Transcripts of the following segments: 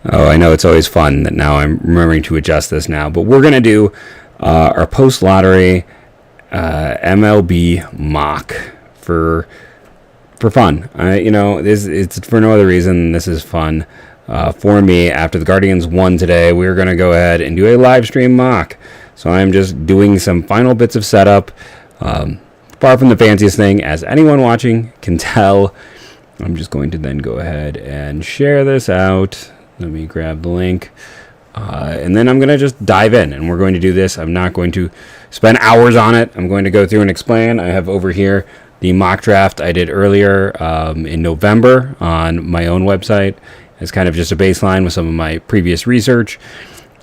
Oh, I know it's always fun that now I'm remembering to adjust this now, but we're going to do our post-lottery MLB mock for fun. It's for no other reason. This is fun for me. After the Guardians won today, we're going to go ahead and do a live stream mock. So I'm just doing some final bits of setup. Far from the fanciest thing, as anyone watching can tell. I'm just going to then go ahead and share this out. Let me grab the link. And then I'm going to just dive in, and we're going to do this. I'm not going to spend hours on it. I'm going to go through and explain. I have over here the mock draft I did earlier in November on my own website as kind of just a baseline with some of my previous research.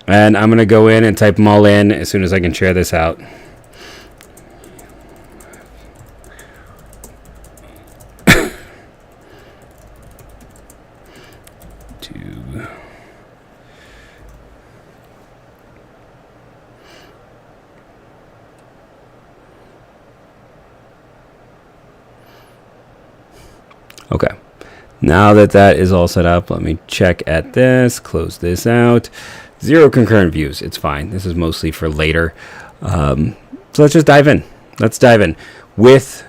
And I'm going to go in and type them all in as soon as I can share this out. Okay, now that is all set up, let me check at this, close this out. 0 concurrent views, it's fine. This is mostly for later. So let's just dive in. Let's dive in. With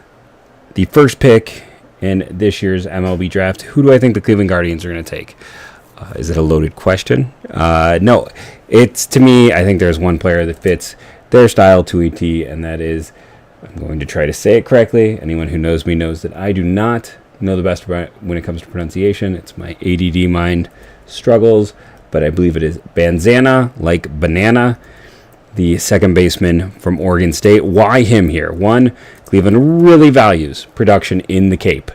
the first pick in this year's MLB draft, who do I think the Cleveland Guardians are going to take? Is it a loaded question? No, it's, to me, I think there's one player that fits their style to a T, and that is, I'm going to try to say it correctly. Anyone who knows me knows that I do not know the best when it comes to pronunciation. It's my ADD mind struggles, but I believe it is Banzana, like banana, the second baseman from Oregon State. Why him here? One, Cleveland really values production in the Cape.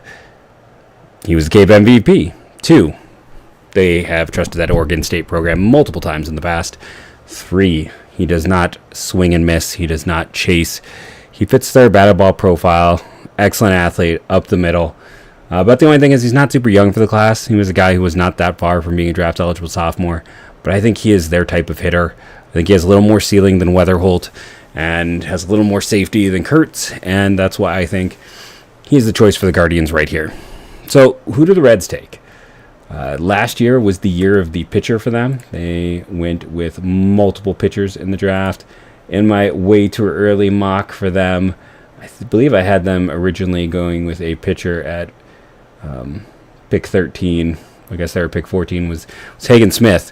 He was the Cape MVP. 2, they have trusted that Oregon State program multiple times in the past. 3, he does not swing and miss. He does not chase. He fits their batted ball profile. Excellent athlete, up the middle. But the only thing is he's not super young for the class. He was a guy who was not that far from being a draft-eligible sophomore. But I think he is their type of hitter. I think he has a little more ceiling than Weatherholt and has a little more safety than Kurtz. And that's why I think he's the choice for the Guardians right here. So who do the Reds take? Last year was the year of the pitcher for them. They went with multiple pitchers in the draft. In my way too early mock for them, I believe I had them originally going with a pitcher at pick 13. I guess their pick 14 was Hagen Smith.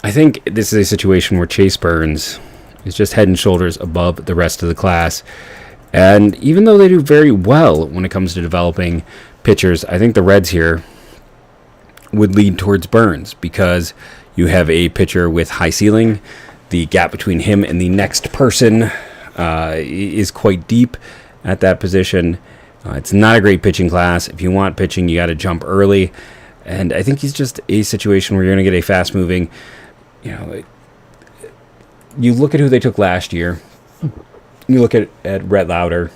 I think this is a situation where Chase Burns is just head and shoulders above the rest of the class. And even though they do very well when it comes to developing pitchers, I think the Reds here would lead towards Burns because you have a pitcher with high ceiling. The gap between him and the next person is quite deep at that position. It's not a great pitching class. If you want pitching, you got to jump early. And I think he's just a situation where you're going to get a fast-moving, you look at who they took last year. You look at Rhett Lauder.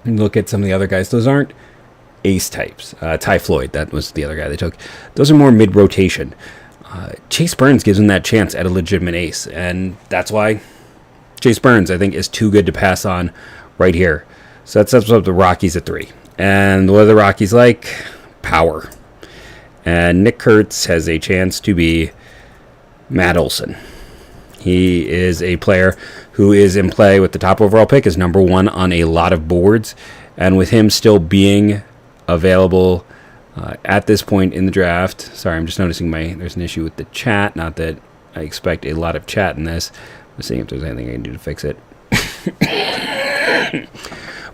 You look at some of the other guys. Those aren't ace types. Ty Floyd, that was the other guy they took. Those are more mid-rotation. Chase Burns gives him that chance at a legitimate ace. And that's why Chase Burns, I think, is too good to pass on right here. So that sets up the Rockies at 3. And what are the Rockies like? Power. And Nick Kurtz has a chance to be Matt Olson. He is a player who is in play with the top overall pick, is number 1 on a lot of boards. And with him still being available at this point in the draft. Sorry, I'm just noticing there's an issue with the chat. Not that I expect a lot of chat in this. I'm seeing if there's anything I can do to fix it.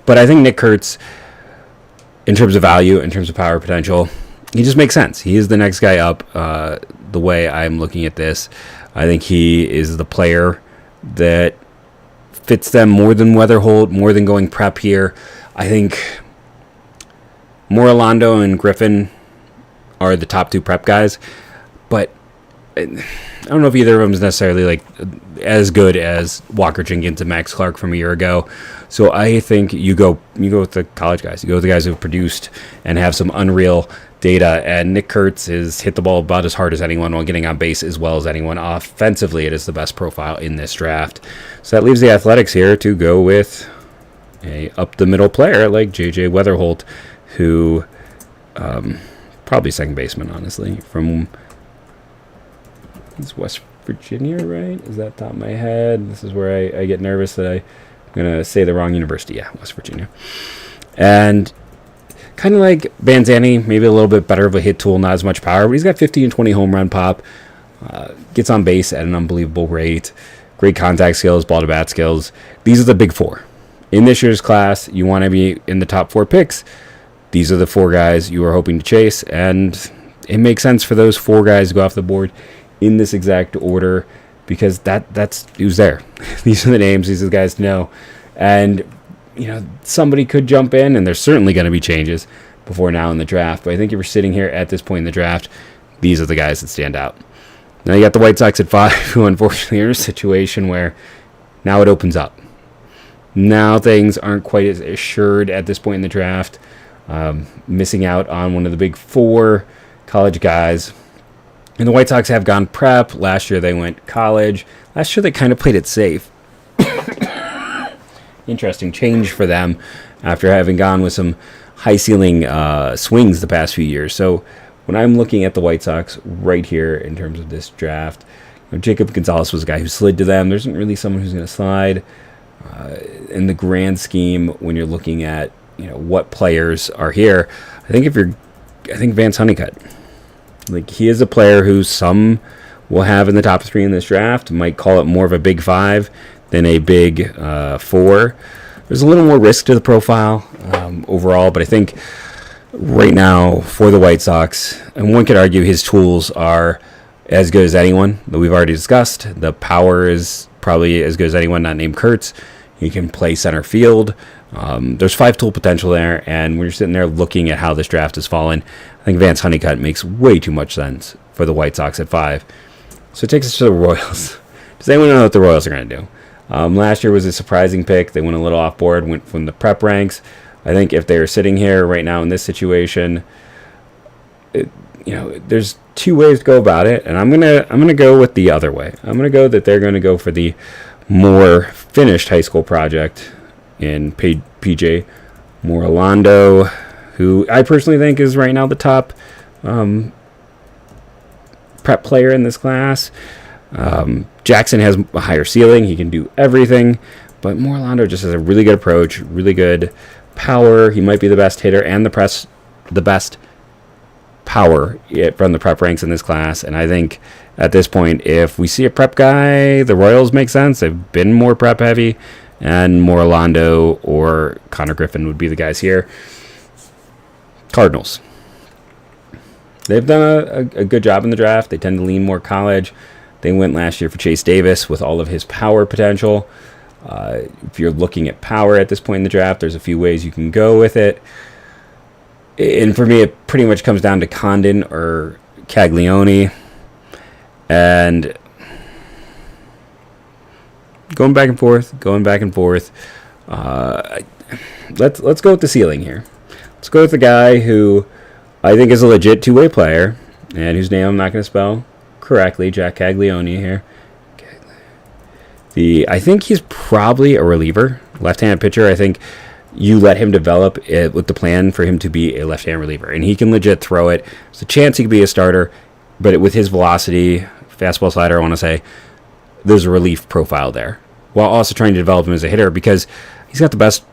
But I think Nick Kurtz, in terms of value, in terms of power potential, he just makes sense. He is the next guy up the way I'm looking at this. I think he is the player that fits them more than Weatherholt, more than going prep here. I think Morolando and Griffin are the top 2 prep guys, but I don't know if either of them is necessarily as good as Walker Jenkins and Max Clark from a year ago. So I think you go with the college guys. You go with the guys who have produced and have some unreal data. And Nick Kurtz has hit the ball about as hard as anyone while getting on base as well as anyone. Offensively, it is the best profile in this draft. So that leaves the Athletics here to go with a up-the-middle player like J.J. Weatherholt, who probably second baseman, honestly, from It's West Virginia, right? Is that top of my head? This is where I get nervous that I'm going to say the wrong university. Yeah, West Virginia. And kind of like Banzani, maybe a little bit better of a hit tool, not as much power, but he's got 50 and 20 home run pop. Gets on base at an unbelievable rate. Great contact skills, ball to bat skills. These are the big four. In this year's class, you want to be in the top 4 picks. These are the 4 guys you are hoping to chase, and it makes sense for those 4 guys to go off the board in this exact order because that's who's there. These are the names. These are the guys to know. And, somebody could jump in, and there's certainly going to be changes before now in the draft. But I think if you're sitting here at this point in the draft, these are the guys that stand out. Now you got the White Sox at 5, who unfortunately are in a situation where now it opens up. Now things aren't quite as assured at this point in the draft. Missing out on one of the big 4 college guys. And the White Sox have gone prep. Last year they went college. Last year they kind of played it safe. Interesting change for them after having gone with some high-ceiling swings the past few years. So when I'm looking at the White Sox right here in terms of this draft, Jacob Gonzalez was a guy who slid to them. There isn't really someone who's going to slide. In the grand scheme, when you're looking at what players are here, I think Vance Honeycutt. Like, he is a player who some will have in the top 3 in this draft. Might call it more of a big 5 than a big 4. There's a little more risk to the profile overall, but I think right now for the White Sox, and one could argue his tools are as good as anyone that we've already discussed. The power is probably as good as anyone not named Kurtz. He can play center field. There's 5 tool potential there, and when you're sitting there looking at how this draft has fallen, I think Vance Honeycutt makes way too much sense for the White Sox at 5. So it takes us to the Royals. Does anyone know what the Royals are going to do? Last year was a surprising pick. They went a little off board, went from the prep ranks. I think if they're sitting here right now in this situation, there's 2 ways to go about it, and I'm gonna go with the other way. I'm gonna go that they're gonna go for the more finished high school project in PJ Morlando, who I personally think is right now the top prep player in this class. Jackson has a higher ceiling. He can do everything, but Morlando just has a really good approach, really good power. He might be the best hitter and the best power from the prep ranks in this class. And I think at this point, if we see a prep guy, the Royals make sense. They've been more prep heavy, and Morlando or Connor Griffin would be the guys here. Cardinals. They've done a good job in the draft. They tend to lean more college. They went last year for Chase Davis with all of his power potential. If you're looking at power at this point in the draft, there's a few ways you can go with it. And for me, it pretty much comes down to Condon or Caglione. And going back and forth. Let's go with the ceiling here. Let's go with the guy who I think is a legit 2-way player, and whose name I'm not going to spell correctly, Jack Caglione here. I think he's probably a reliever, left-handed pitcher. I think you let him develop it with the plan for him to be a left-hand reliever, and he can legit throw it. There's a chance he could be a starter, but with his velocity, fastball slider, I want to say, there's a relief profile there, while also trying to develop him as a hitter because he's got the best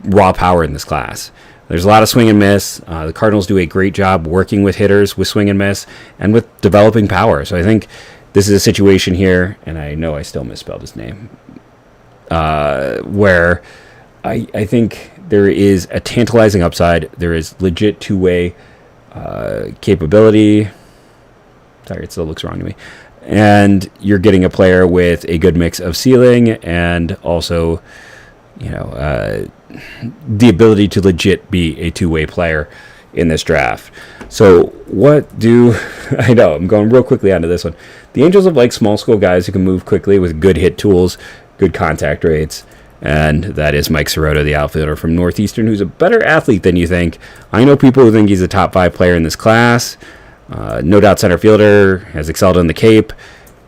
raw power in this class. There's a lot of swing and miss. The Cardinals do a great job working with hitters with swing and miss and with developing power. So I think this is a situation here, and I know I still misspelled his name, where I think there is a tantalizing upside. There is legit 2-way capability. Sorry, it still looks wrong to me. And you're getting a player with a good mix of ceiling and also, the ability to legit be a 2-way player in this draft. So I know I'm going real quickly onto this one. The Angels have like small school guys who can move quickly with good hit tools, good contact rates, and that is Mike Sirota, the outfielder from Northeastern, who's a better athlete than you think. I know people who think he's a top 5 player in this class. No doubt center fielder, has excelled in the Cape,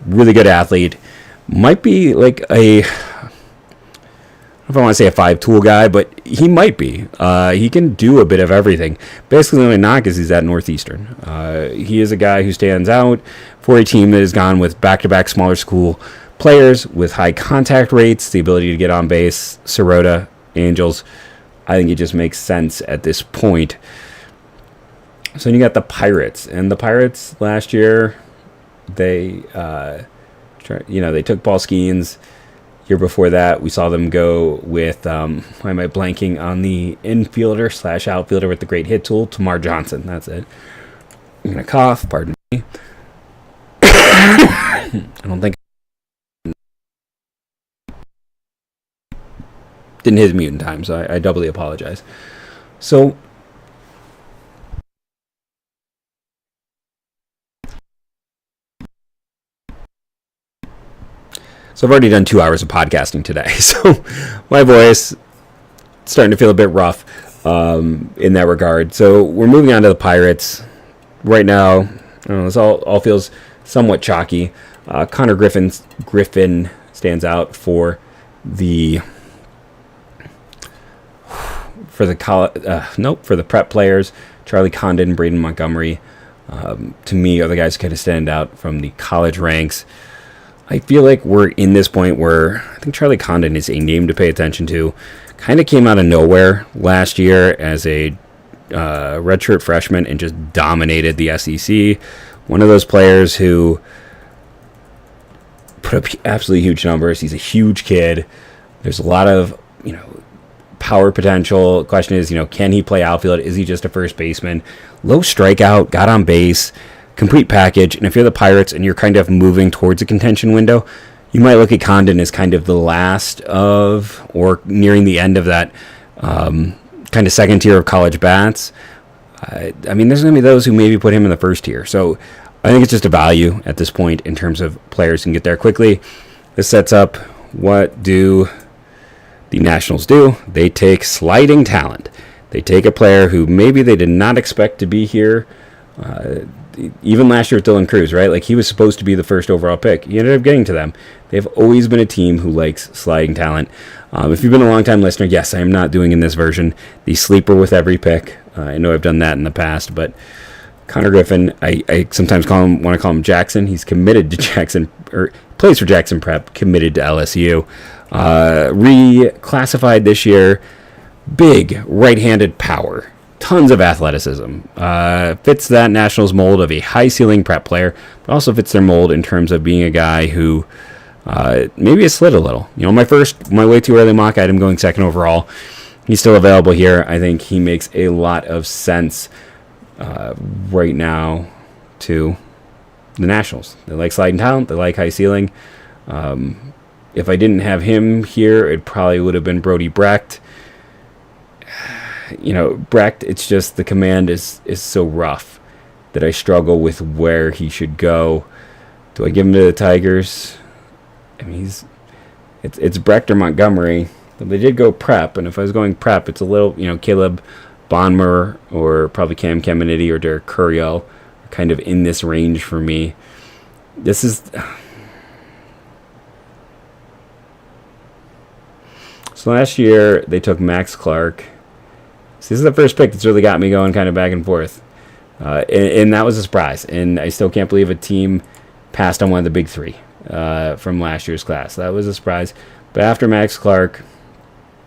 really good athlete. Might be like I don't if I want to say a 5-tool guy, but he might be. He can do a bit of everything. Basically, the only knock is he's at Northeastern. He is a guy who stands out for a team that has gone with back-to-back smaller school players with high contact rates, the ability to get on base, Sirota, Angels. I think it just makes sense at this point. So you got the Pirates, and the Pirates last year, they took Paul Skeens. Year before that, we saw them go with why am I blanking on the infielder / outfielder with the great hit tool, Tamar Johnson. That's it. I'm gonna cough. Pardon me. I don't think didn't hit mute in time, so I doubly apologize. So. So I've already done 2 hours of podcasting today, so my voice is starting to feel a bit rough in that regard. So we're moving on to the Pirates. Right now, this all feels somewhat chalky. Connor Griffin stands out for the prep players. Charlie Condon, Braden Montgomery, to me, are the guys who kind of stand out from the college ranks. I feel like we're in this point where I think Charlie Condon is a name to pay attention to. Kind of came out of nowhere last year as a redshirt freshman and just dominated the SEC. One of those players who put up absolutely huge numbers. He's a huge kid. There's a lot of, power potential. The question is, can he play outfield? Is he just a first baseman? Low strikeout, got on base. Complete package, and if you're the Pirates and you're kind of moving towards a contention window, you might look at Condon as kind of the last of, or nearing the end of that kind of second tier of college bats. There's going to be those who maybe put him in the first tier. So I think it's just a value at this point in terms of players who can get there quickly. This sets up what do the Nationals do? They take sliding talent. They take a player who maybe they did not expect to be here. Even last year with Dylan Cruz, right? Like, he was supposed to be the first overall pick. He ended up getting to them. They've always been a team who likes sliding talent. If you've been a long-time listener, yes, I am not doing in this version the sleeper with every pick. I know I've done that in the past, but Connor Griffin, I sometimes want to call him Jackson. He's committed to Jackson, or plays for Jackson Prep, committed to LSU. Reclassified this year, big right-handed power. Tons of athleticism. Fits that Nationals mold of a high-ceiling prep player, but also fits their mold in terms of being a guy who maybe has slid a little. My way too early mock, I had him going second overall. He's still available here. I think he makes a lot of sense right now to the Nationals. They like sliding talent. They like high ceiling. If I didn't have him here, it probably would have been Brody Brecht. Brecht, it's just the command is so rough that I struggle with where he should go. Do I give him to the Tigers? It's Brecht or Montgomery. But they did go prep, and if I was going prep, it's a little, Caleb Bonmer or probably Cam Caminiti or Derek Curiel are kind of in this range for me. This is... So last year, they took Max Clark. So this is the first pick that's really got me going kind of back and forth. And that was a surprise. And I still can't believe a team passed on one of the big three from last year's class. That was a surprise. But after Max Clark,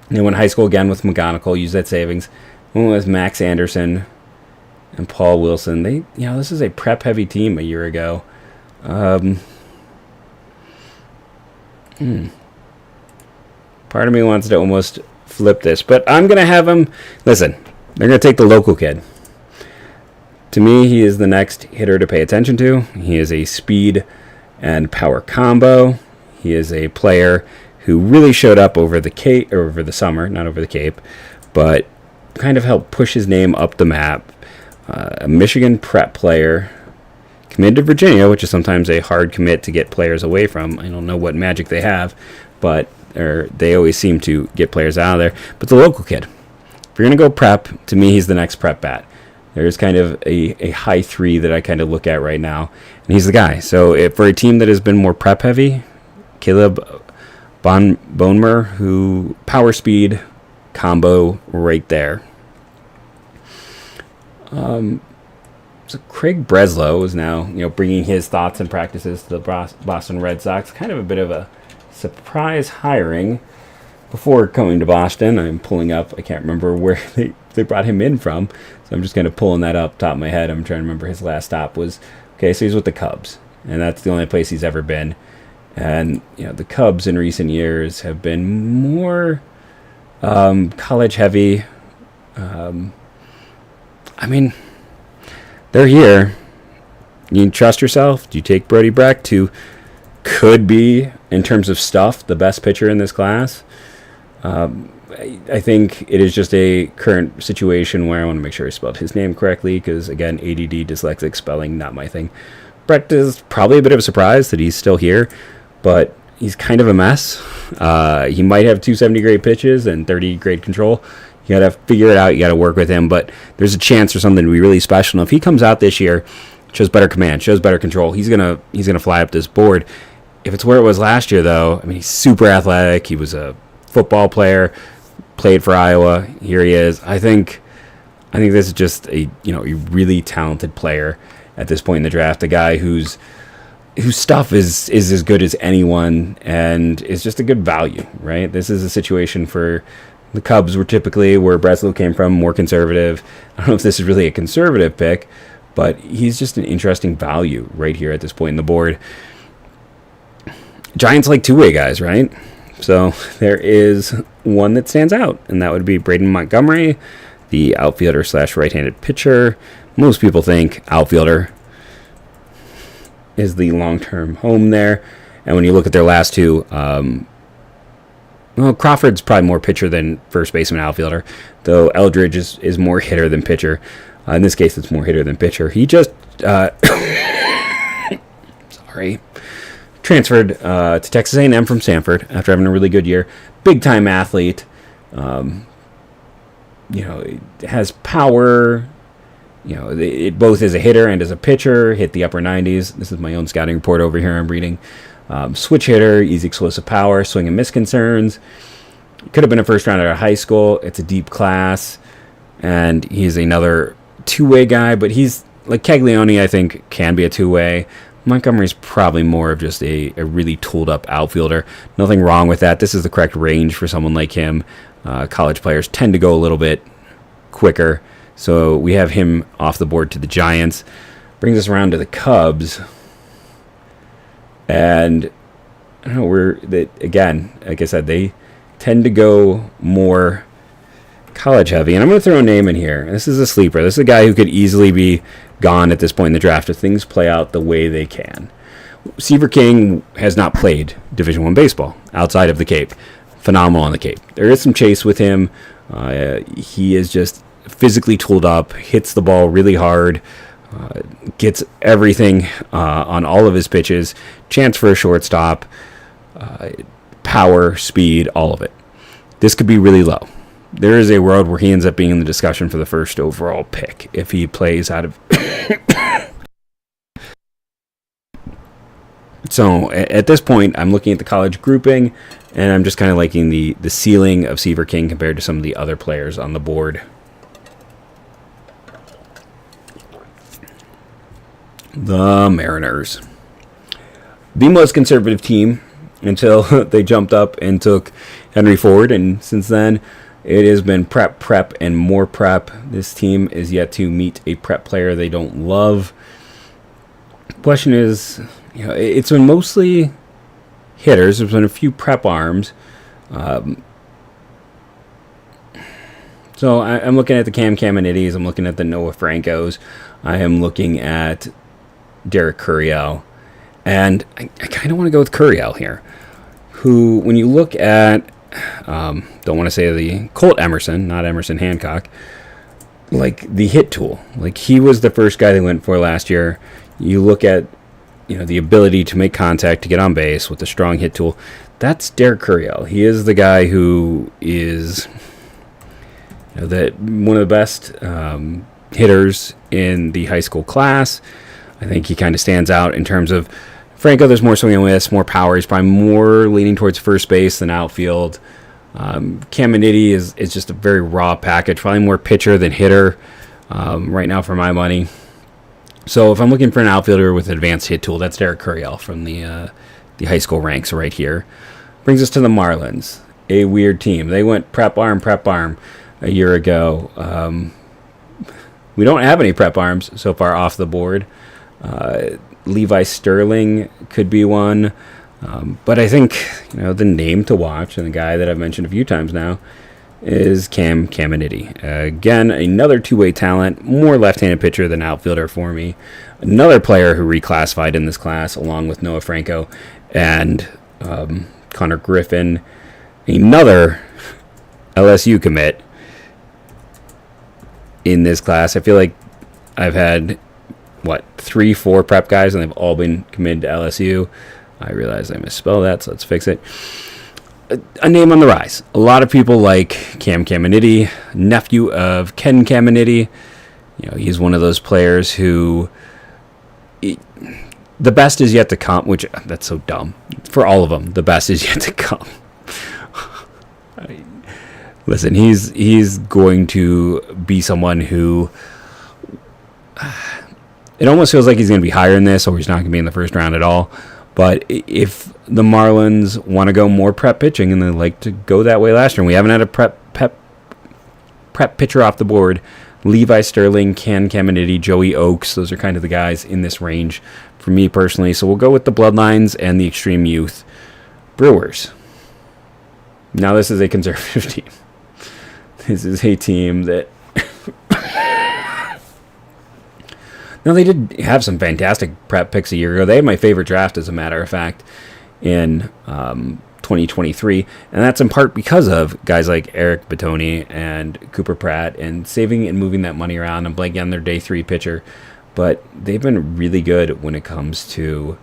they went high school again with McGonigal, used that savings. Went with Max Anderson and Paul Wilson. This is a prep-heavy team a year ago. Part of me wants to almost flip this, but I'm going to have him... Listen, they're going to take the local kid. To me, he is the next hitter to pay attention to. He is a speed and power combo. He is a player who really showed up over the summer, not over the Cape, but kind of helped push his name up the map. A Michigan prep player, committed to Virginia, which is sometimes a hard commit to get players away from. I don't know what magic they have, but they always seem to get players out of there. But the local kid, if you're going to go prep, to me, he's the next prep bat. There's kind of a high three that I kind of look at right now, and he's the guy. So for a team that has been more prep heavy, Caleb Bonemer, who power speed combo right there. So Craig Breslow is now, bringing his thoughts and practices to the Boston Red Sox. Kind of a bit of a surprise hiring. Before coming to Boston, I'm pulling up, I can't remember where they brought him in from, so I'm just kind of pulling that up top of my head. I'm trying to remember his last stop was, so he's with the Cubs, and that's the only place he's ever been. And, the Cubs in recent years have been more college heavy. They're here. You trust yourself? Do you take Brody Brecht, who could be, in terms of stuff, the best pitcher in this class? I think it is just a current situation where I want to make sure I spelled his name correctly, because, again, ADD, dyslexic, spelling, not my thing. Brecht is probably a bit of a surprise that he's still here, but he's kind of a mess. He might have 270 grade pitches and 30 grade control. You got to figure it out. You got to work with him, but there's a chance for something to be really special. And if he comes out this year, shows better command, shows better control, he's gonna fly up this board. If it's where it was last year, though, he's super athletic. He was a football player, played for Iowa. Here he is. I think this is just a really talented player at this point in the draft. A guy whose stuff is as good as anyone, and is just a good value, right? This is a situation for the Cubs were typically where Breslow came from, more conservative. I don't know if this is really a conservative pick, but he's just an interesting value right here at this point in the board. Giants like two-way guys, right? So there is one that stands out, and that would be Braden Montgomery, the outfielder / right-handed pitcher. Most people think outfielder is the long-term home there. And when you look at their last two, Crawford's probably more pitcher than first baseman outfielder, though Eldridge is more hitter than pitcher. In this case, it's more hitter than pitcher. He just transferred to Texas A&M from Stanford after having a really good year. Big-time athlete. Has power. It both as a hitter and as a pitcher. Hit the upper 90s. This is my own scouting report over here I'm reading. Switch hitter, easy explosive power, swing and miss concerns. Could have been a first rounder out of high school. It's a deep class, and he's another two-way guy, but he's like Caglione, I think, can be a two-way. Montgomery's probably more of just a really tooled-up outfielder. Nothing wrong with that. This is the correct range for someone like him. College players tend to go a little bit quicker, so we have him off the board to the Giants. Brings us around to the Cubs. And I don't know, again, like I said, they tend to go more college heavy. And I'm going to throw a name in here. This is a sleeper. This is a guy who could easily be gone at this point in the draft if things play out the way they can. Seaver King has not played Division I baseball outside of the Cape. Phenomenal on the Cape. There is some chase with him. He is just physically tooled up, hits the ball really hard, gets everything on all of his pitches, chance for a shortstop, power, speed, all of it. This could be really low. There is a world where he ends up being in the discussion for the first overall pick if he plays out of... So at this point, I'm looking at the college grouping, and I'm just kind of liking the ceiling of Seaver King compared to some of the other players on the board. The Mariners. The most conservative team until they jumped up and took Henry Ford, and since then it has been prep, and more prep. This team is yet to meet a prep player they don't love. Question is, it's been mostly hitters. There's been a few prep arms. So I'm looking at the Cam Caminittis. I'm looking at the Noah Francos. I am looking at Derek Curiel. And I kind of want to go with Curiel here, who, when you look at, don't want to say the Colt Emerson, not Emerson Hancock, like the hit tool. Like, he was the first guy they went for last year. You look at, the ability to make contact, to get on base with a strong hit tool. That's Derek Curiel. He is the guy who is one of the best hitters in the high school class. I think he kind of stands out in terms of Franco, there's more swing and miss, more power. He's probably more leaning towards first base than outfield. Caminiti is just a very raw package, probably more pitcher than hitter right now for my money. So if I'm looking for an outfielder with an advanced hit tool, that's Derek Curiel from the high school ranks right here. Brings us to the Marlins, a weird team. They went prep arm a year ago. We don't have any prep arms so far off the board. Levi Sterling could be one. But I think the name to watch, and the guy that I've mentioned a few times now, is Caminiti. Again, another two-way talent, more left-handed pitcher than outfielder for me. Another player who reclassified in this class, along with Noah Franco and Connor Griffin. Another LSU commit in this class. I feel like I've had 3-4 prep guys, and they've all been committed to LSU. I realize I misspelled that, so let's fix it. A name on the rise. A lot of people like Cam Caminiti, nephew of Ken Caminiti. He's one of those players who the best is yet to come, which that's so dumb. For all of them, the best is yet to come. Listen, he's going to be someone who it almost feels like he's going to be higher in this, or he's not going to be in the first round at all. But if the Marlins want to go more prep pitching, and they like to go that way last year, and we haven't had a prep pitcher off the board, Levi Sterling, Ken Caminiti, Joey Oaks, those are kind of the guys in this range for me personally. So we'll go with the Bloodlines and the Extreme Youth. Brewers. Now this is a conservative team. This is a team that... Now, they did have some fantastic prep picks a year ago. They had my favorite draft, as a matter of fact, in 2023. And that's in part because of guys like Eric Batoni and Cooper Pratt and saving and moving that money around and blanking on their day 3 pitcher. But they've been really good when it comes to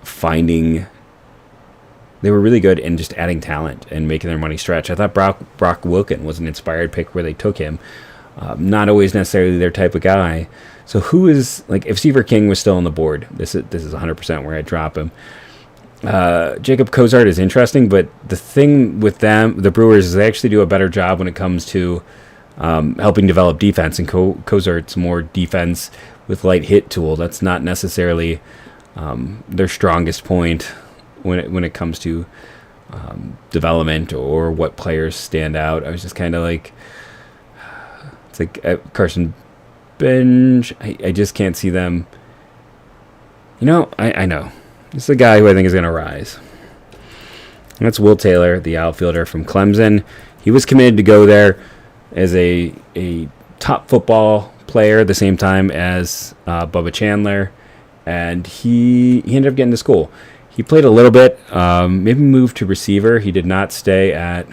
finding... They were really good in just adding talent and making their money stretch. I thought Brock Wilken was an inspired pick where they took him. Not always necessarily their type of guy. So who is, if Seaver King was still on the board, this is 100% where I'd drop him. Jacob Cozart is interesting, but the thing with them, the Brewers, is they actually do a better job when it comes to helping develop defense, and Cozart's more defense with light hit tool. That's not necessarily their strongest point when it comes to development or what players stand out. I was just kind of like... It's like Carson Bench. I just can't see them. I know. This is a guy who I think is going to rise. And that's Will Taylor, the outfielder from Clemson. He was committed to go there as a top football player at the same time as Bubba Chandler. And he ended up getting to school. He played a little bit, maybe moved to receiver. He did not stay at...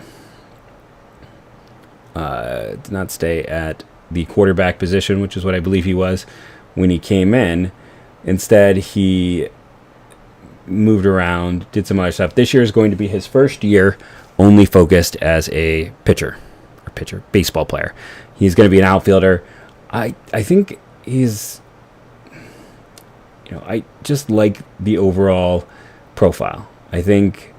the quarterback position, which is what I believe he was when he came in. Instead, he moved around, did some other stuff. This year is going to be his first year only focused as a baseball player. He's going to be an outfielder. I think he's, I just like the overall profile. I think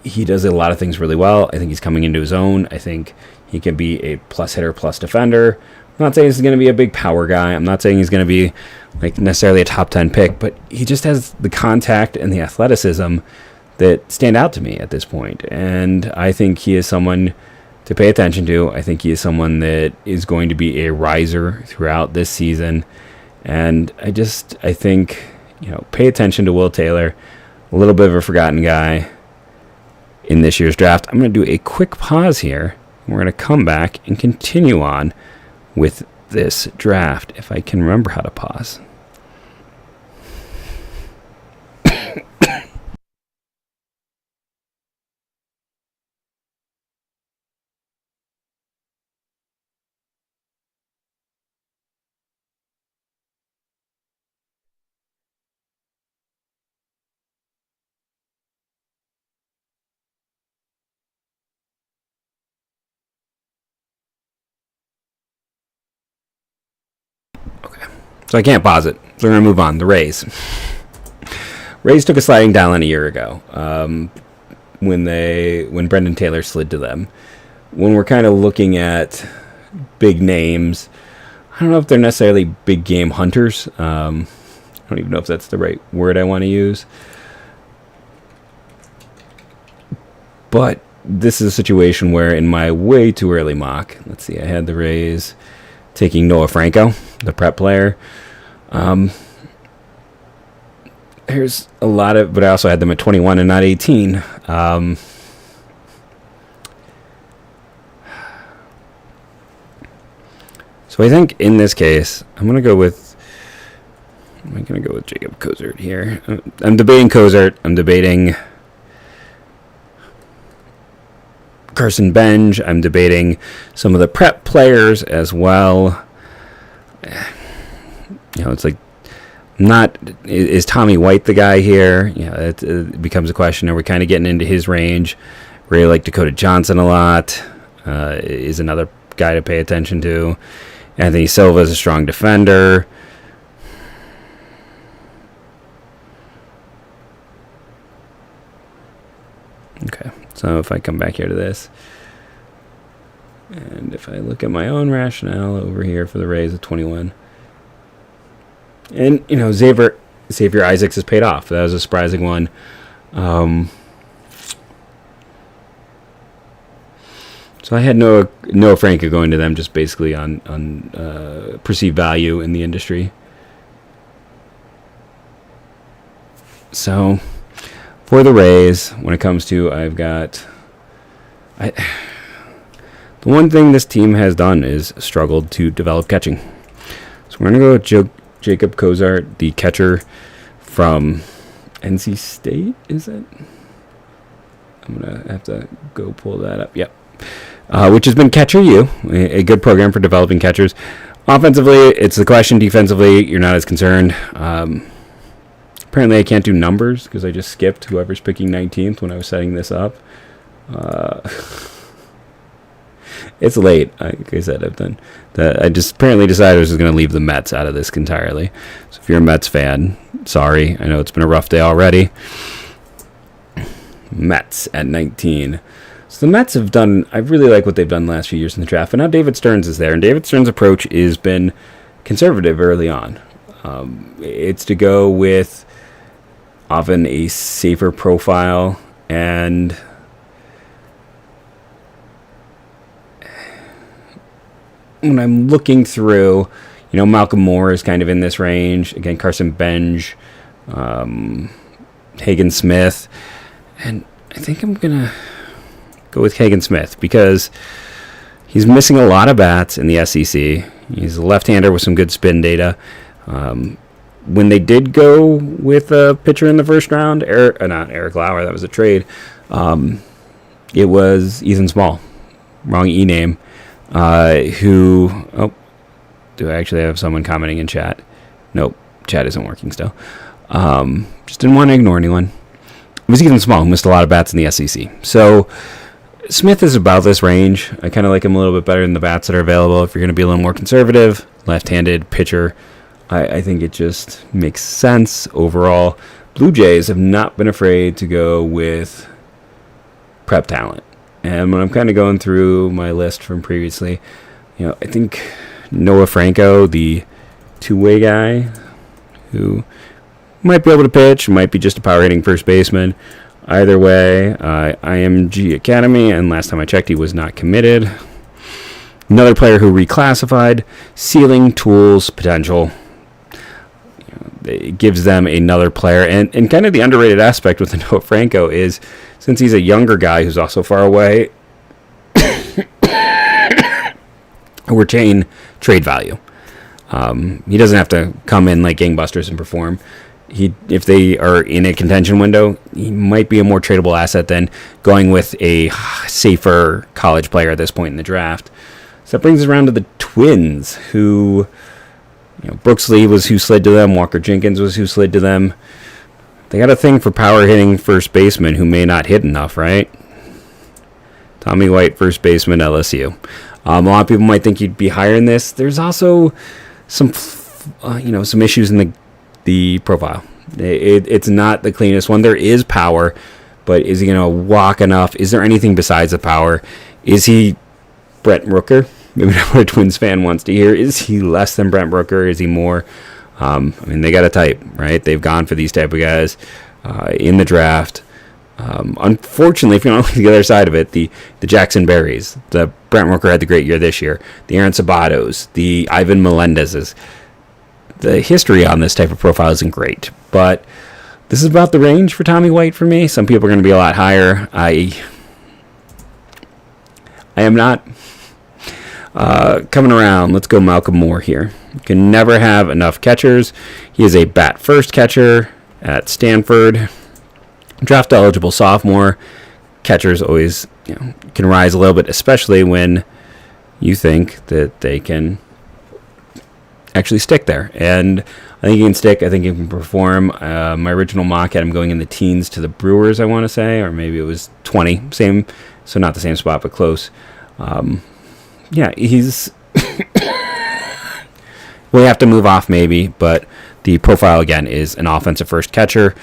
he does a lot of things really well. I think he's coming into his own. I think he can be a plus hitter, plus defender. I'm not saying he's going to be a big power guy. I'm not saying he's going to be necessarily a top 10 pick, but he just has the contact and the athleticism that stand out to me at this point. And I think he is someone to pay attention to. I think he is someone that is going to be a riser throughout this season. And I think, pay attention to Will Taylor, a little bit of a forgotten guy in this year's draft. I'm going to do a quick pause here. We're going to come back and continue on with this draft, if I can remember how to pause. Okay. So I can't pause it. So we're going to move on. The Rays. Rays took a sliding down a year ago when Brendan Taylor slid to them. When we're kind of looking at big names, I don't know if they're necessarily big game hunters. I don't even know if that's the right word I want to use. But this is a situation where in my way too early mock, let's see, I had the Rays taking Noah Franco, the prep player. Here's a lot of, but I also had them at 21 and not 18. So I think in this case, I'm going to go with Jacob Cozart here. I'm debating Cozart. I'm debating Carson Benj. I'm debating some of the prep players as well. It's like, is Tommy White the guy here? It becomes a question. Are we kind of getting into his range? Really like Dakota Johnson a lot. Is another guy to pay attention to. Anthony Silva is a strong defender. Okay, so if I come back here to this, and if I look at my own rationale over here for the Rays at 21, and Xavier Isaacs has paid off. That was a surprising one. So I had Noah Franco going to them just basically on perceived value in the industry. So for the Rays, when it comes to, the one thing this team has done is struggled to develop catching. So we're going to go with Jacob Cozart, the catcher from NC State, is it? I'm going to have to go pull that up. Yep. Which has been Catcher U, a good program for developing catchers. Offensively, it's the question. Defensively, you're not as concerned. Apparently, I can't do numbers because I just skipped whoever's picking 19th when I was setting this up. It's late. Like I said, I just apparently decided I was going to leave the Mets out of this entirely. So if you're a Mets fan, sorry. I know it's been a rough day already. Mets at 19. So the Mets have done, I really like what they've done the last few years in the draft. But now David Stearns is there, and David Stearns' approach has been conservative early on. It's to go with often a safer profile, and when I'm looking through, Malcolm Moore is kind of in this range. Again, Carson Benj, Hagen Smith, and I think I'm going to go with Hagen Smith because he's missing a lot of bats in the SEC. He's a left-hander with some good spin data. When they did go with a pitcher in the first round, not Eric Lauer, that was a trade. It was Ethan Small, wrong E name. Do I actually have someone commenting in chat? Nope, chat isn't working still. Just didn't want to ignore anyone. It was Ethan Small, who missed a lot of bats in the SEC. So Smith is about this range. I kind of like him a little bit better than the bats that are available. If you're going to be a little more conservative, left-handed pitcher, I think it just makes sense overall. Blue Jays have not been afraid to go with prep talent. And when I'm kind of going through my list from previously, I think Noah Franco, the two-way guy, who might be able to pitch, might be just a power hitting first baseman. Either way, IMG Academy, and last time I checked, he was not committed. Another player who reclassified, ceiling, tools, potential. It gives them another player. And kind of the underrated aspect with Noah Franco is, since he's a younger guy who's also far away, retain trade value. He doesn't have to come in like gangbusters and perform. If they are in a contention window, he might be a more tradable asset than going with a safer college player at this point in the draft. So that brings us around to the Twins, who, Brooks Lee was who slid to them. Walker Jenkins was who slid to them. They got a thing for power hitting first baseman who may not hit enough, right? Tommy White, first baseman, LSU. A lot of people might think he'd be higher in this. There's also some issues in the profile. It's not the cleanest one. There is power, but is he going to walk enough? Is there anything besides the power? Is he Brent Rooker? Maybe not what a Twins fan wants to hear. Is he less than Brent Rooker? Is he more? I mean, they got a type, right? They've gone for these type of guys in the draft. Unfortunately, if you don't look at the other side of it, the Jackson Berries, the Brent Rooker had the great year this year, the Aaron Sabatos, the Ivan Melendez's. The history on this type of profile isn't great, but this is about the range for Tommy White for me. Some people are going to be a lot higher. I am not. Coming around, let's go Malcolm Moore here. You can never have enough catchers. He is a bat first catcher at Stanford. Draft eligible sophomore. Catchers always can rise a little bit, especially when you think that they can actually stick there. And I think he can stick. I think he can perform. My original mock had him going in the teens to the Brewers, I want to say, or maybe it was 20. Same, so not the same spot, but close. Yeah, he's... we have to move off maybe, but the profile, again, is an offensive first catcher.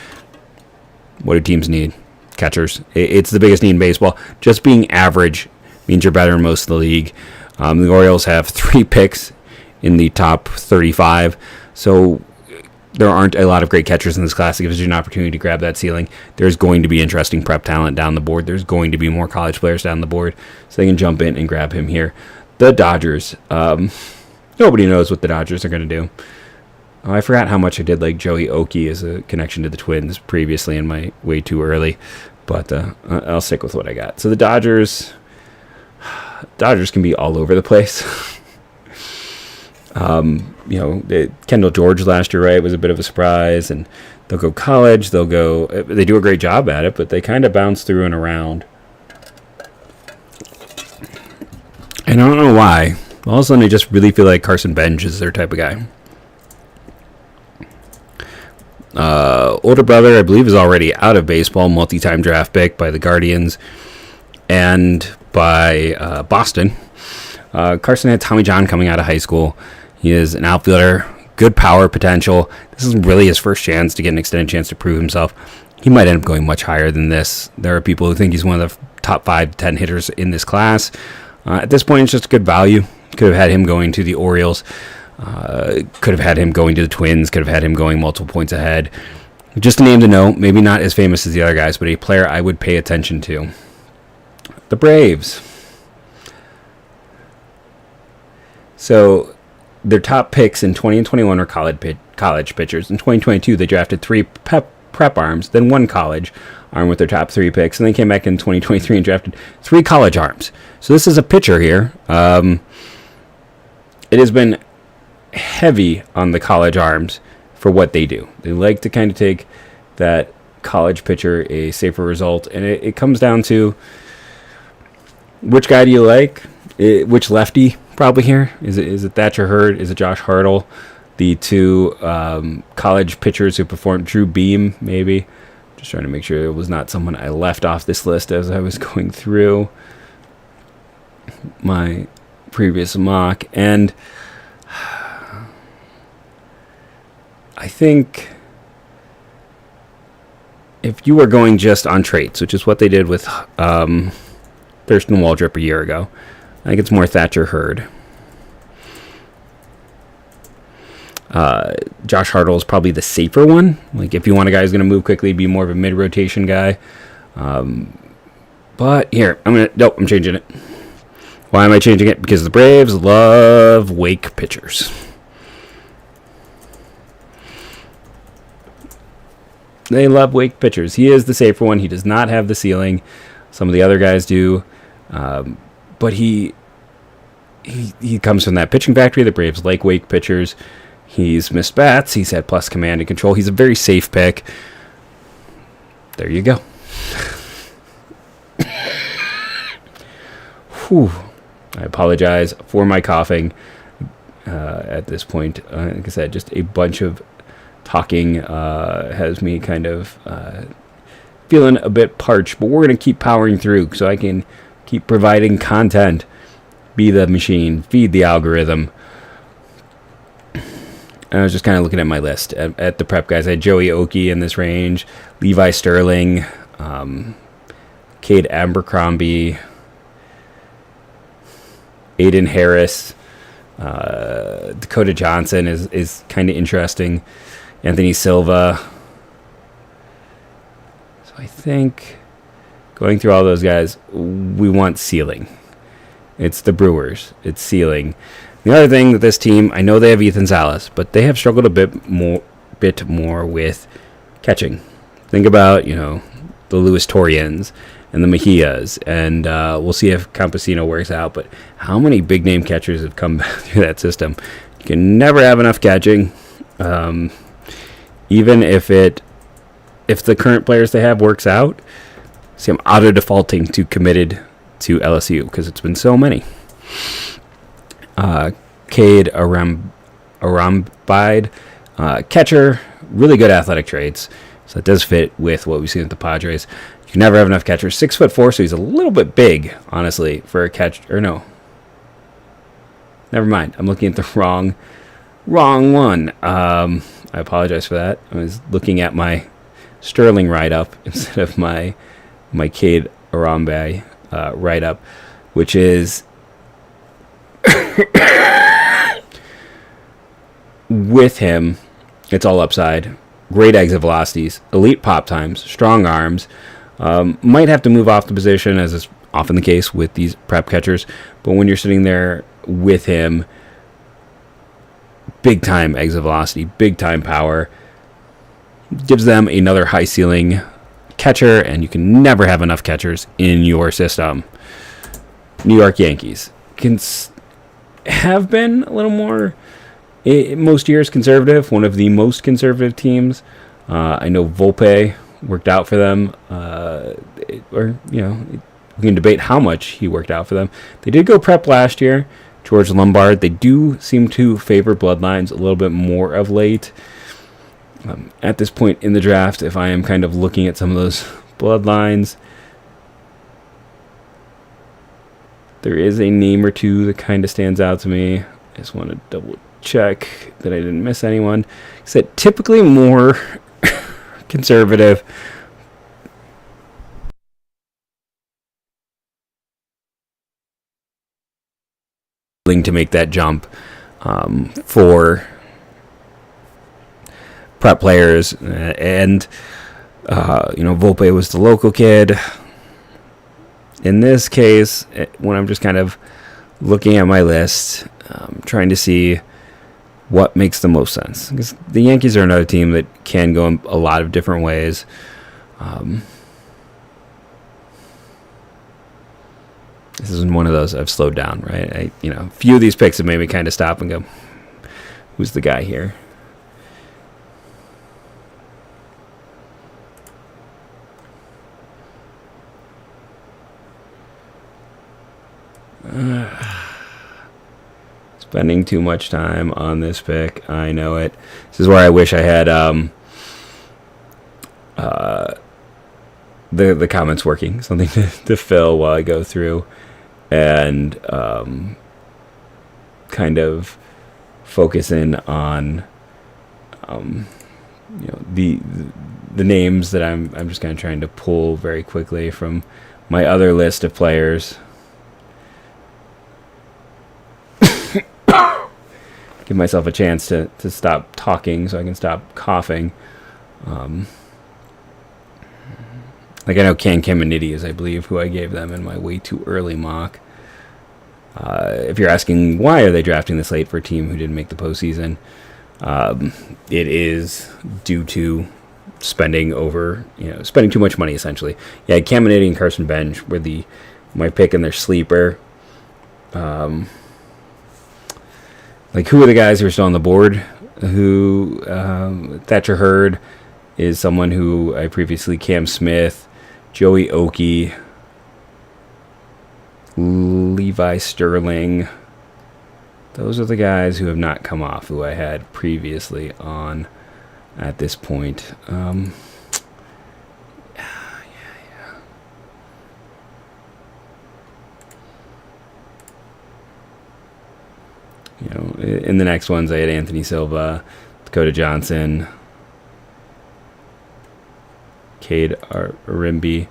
What do teams need? Catchers. It's the biggest need in baseball. Just being average means you're better in most of the league. The Orioles have 3 picks in the top 35, so there aren't a lot of great catchers in this class. It gives you an opportunity to grab that ceiling. There's going to be interesting prep talent down the board. There's going to be more college players down the board, so they can jump in and grab him here. The Dodgers. Nobody knows what the Dodgers are going to do. I forgot how much I did like Joey Oakey as a connection to the Twins previously in my way too early, but I'll stick with what I got. So the Dodgers can be all over the place. Kendall George last year, right, was a bit of a surprise, and they'll go college. They do a great job at it, but they kind of bounce through and around. And I don't know why. All of a sudden, I just really feel like Carson Bench is their type of guy. Older brother, I believe, is already out of baseball. Multi-time draft pick by the Guardians and by Boston. Carson had Tommy John coming out of high school. He is an outfielder, good power potential. This is really his first chance to get an extended chance to prove himself. He might end up going much higher than this. There are people who think he's one of the top 5 to 10 hitters in this class. At this point, it's just good value. Could have had him going to the Orioles. Could have had him going to the Twins. Could have had him going multiple points ahead. Just a name to know. Maybe not as famous as the other guys, but a player I would pay attention to. The Braves. So their top picks in 20 and 21 were college pitchers. In 2022, they drafted 3 prep arms, then 1 college arm with their top 3 picks, and then came back in 2023 and drafted 3 college arms. So this is a pitcher here. It has been heavy on the college arms for what they do. They like to kind of take that college pitcher a safer result, and it comes down to which guy do you like? Which lefty probably here? Is it Thatcher Hurd? Is it Josh Hartle? The 2 college pitchers who performed, Drew Beam maybe. Just trying to make sure it was not someone I left off this list as I was going through my previous mock. And I think if you were going just on traits, which is what they did with Thurston Waldrop a year ago, I think it's more Thatcher Hurd. Josh Hartle is probably the safer one. Like, if you want a guy who's going to move quickly, be more of a mid-rotation guy. But here, I'm changing it. Why am I changing it? Because the Braves love Wake pitchers. They love Wake pitchers. He is the safer one. He does not have the ceiling. Some of the other guys do. But he comes from that pitching factory. The Braves like Wake pitchers. He's missed bats. He's had plus command and control. He's a very safe pick. There you go. Whew. I apologize for my coughing at this point. Like I said, just a bunch of talking has me kind of feeling a bit parched. But we're going to keep powering through so I can keep providing content. Be the machine. Feed the algorithm. And I was just kind of looking at my list at the prep guys. I had Joey Oakey in this range, Levi Sterling, Cade Abercrombie, Aiden Harris, Dakota Johnson is kind of interesting, Anthony Silva. So I think going through all those guys, we want ceiling. It's the Brewers. It's ceiling. The other thing that this team, I know they have Ethan Salas, but they have struggled a bit more with catching. Think about, the Luis Torians and the Mejias, and we'll see if Campesino works out. But how many big name catchers have come through that system? You can never have enough catching, even if the current players they have works out. See, I'm auto defaulting to committed to LSU because it's been so many. Cade Arambide, catcher, really good athletic traits. So it does fit with what we've seen with the Padres. You can never have enough catchers. 6'4", so he's a little bit big, honestly, for a catch. Or no, never mind. I'm looking at the wrong one. I apologize for that. I was looking at my Sterling write-up instead of my Cade Arambide write-up, which is with him, it's all upside. Great exit velocities, elite pop times, strong arms. Might have to move off the position, as is often the case with these prep catchers. But when you're sitting there with him, big time exit velocity, big time power, gives them another high ceiling catcher, and you can never have enough catchers in your system. New York Yankees have been a little more, most years, conservative. One of the most conservative teams. I know Volpe worked out for them, we can debate how much he worked out for them. They did go prep last year. George Lombard. They do seem to favor bloodlines a little bit more of late. At this point in the draft, if I am kind of looking at some of those bloodlines, there is a name or two that kind of stands out to me. I just want to double check that I didn't miss anyone. I said typically more conservative. To make that jump for prep players, and Volpe was the local kid. In this case, when I'm just kind of looking at my list, trying to see what makes the most sense, because the Yankees are another team that can go in a lot of different ways. This isn't one of those I've slowed down, right? A few of these picks have made me kind of stop and go, who's the guy here? Spending too much time on this pick. I know it. This is where I wish I had the comments working, something to fill while I go through and kind of focus in on the names that I'm just kind of trying to pull very quickly from my other list of players. Give myself a chance to stop talking so I can stop coughing. Like I know Can Caminiti is, I believe, who I gave them in my way too early mock. If you're asking why are they drafting this late for a team who didn't make the postseason, it is due to spending too much money, essentially. Yeah, Caminiti and Carson Bench were my pick in their sleeper. Who are the guys who are still on the board? Thatcher Hurd is someone who I previously, Cam Smith, Joey Oakey, Levi Sterling. Those are the guys who have not come off, who I had previously on at this point. In the next ones, I had Anthony Silva, Dakota Johnson, Cade Arimbi.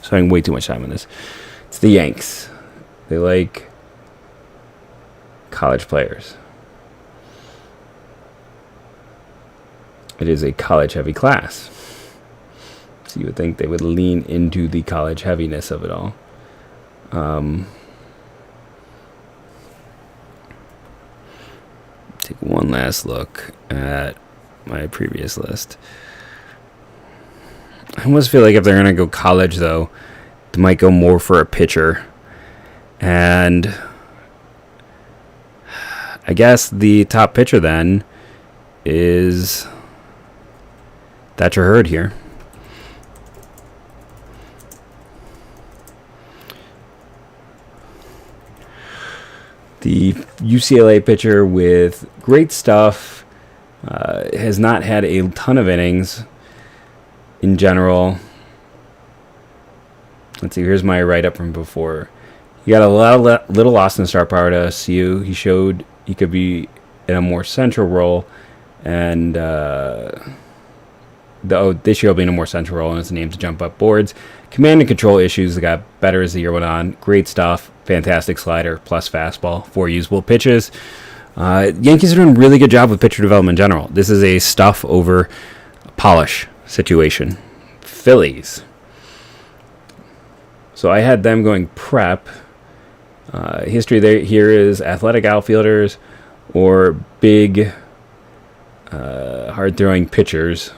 Spending way too much time on this. It's the Yanks. They like college players. It is a college-heavy class. So you would think they would lean into the college heaviness of it all. Take one last look at my previous list. I almost feel like if they're going to go college, though, they might go more for a pitcher. And I guess the top pitcher then is Thatcher Hurd here. The UCLA pitcher with great stuff, has not had a ton of innings in general. Let's see, here's my write-up from before. He got a little lost in star power to CU. He showed he could be in a more central role, and this year will be in a more central role, and his name to jump up boards. Command and control issues that got better as the year went on. Great stuff. Fantastic slider plus fastball. 4 usable pitches. Yankees are doing a really good job with pitcher development in general. This is a stuff over polish situation. Phillies. So I had them going prep. History there here is athletic outfielders or big, hard-throwing pitchers.